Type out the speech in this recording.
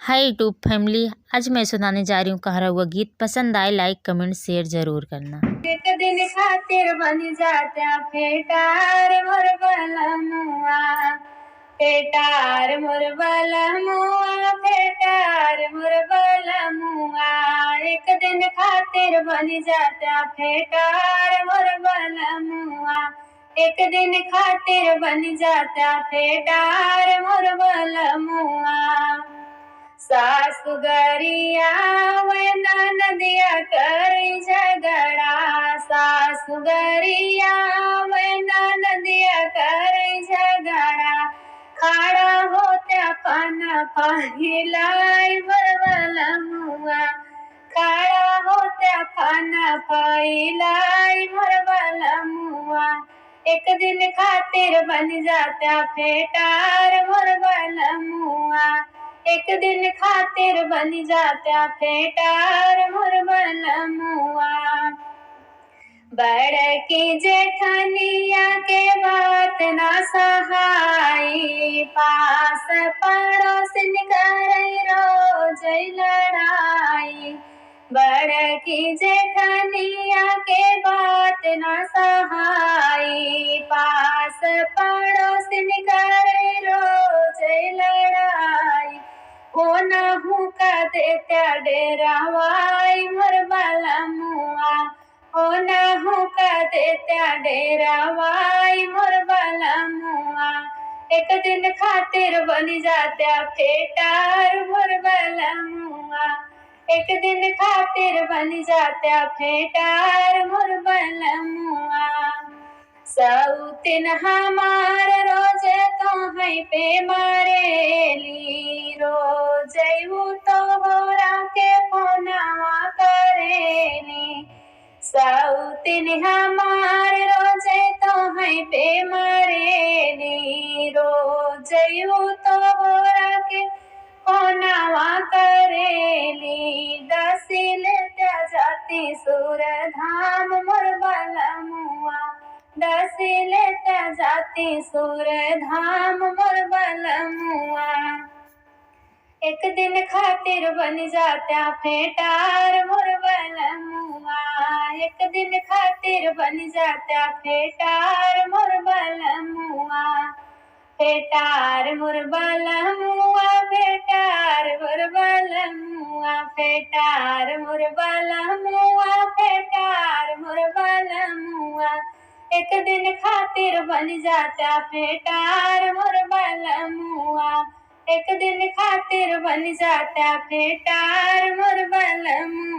Hi YouTube family. आज मैं सुनाने जा रही हूँ कहा हुआ गीत। पसंद आए लाइक कमेंट शेयर जरूर करना। एक दिन खातिर बन जाता फेटार मोर बलमुआ, फेटार मोर बलमुआ, फेटार मोर बलमुआ। एक दिन खातिर बन जाता फेटार मोर बलमुआ, एक दिन खातिर बन जाता फेटार मोर बलमुआ। सासुगरिया वे नदिया करी झगड़ा, सासुगरिया वे नदिया करी झगड़ा। खड़ा होता पाना पहिलाई बलमुआ, खड़ा होता पाना पहिलाई बलमुआ। एक दिन खातिर बन जाता फेटार मोर बलमुआ, एक दिन खातिर बन जाता फेटार मोर बलमुआ। बड़की जेठनिया के बात ना सहाई, पास पड़ोसिन करई रोज लड़ाई। बड़की जेठनिया के बात ना सहाई, पास पड़ोसिन करई रोज लड़ाई। हो नहु का देत्या डेरावाई मोर बलमुआ, हो नहु का देत्या डेरावाई मोर बलमुआ। एक दिन खातिर बन जाता फेटार मोर बलमुआ, एक दिन खातिर बन जाता फेटार मोर बलमुआ। सौतिन हमार रोज तोहै पे मारेली, रोज तोहरा के फोनवा करेली। सौतिन हमार रोज तोहै पे मारेली, रोज तोहरा के फोनवा करेली। दसिल त्या जाति सुर धाम मोर बलमुआ, दसिल त्या जाति सुर धाम मोर बलमुआ। एक दिन खातिर बन जाता फेटार मोर बलमुआ, एक दिन खातिर बन जाता फेटार मोर बलमुआ। फेटार मोर बलमुआ, फेटार मोर बलमुआ, फेटार मोर बलमुआ, फेटार मोर बलमुआ। एक दिन खातिर बन जाता फेटार मोर बलमुआ, एक दिन खातिर बन जाता फेटार मोर बलमुआ।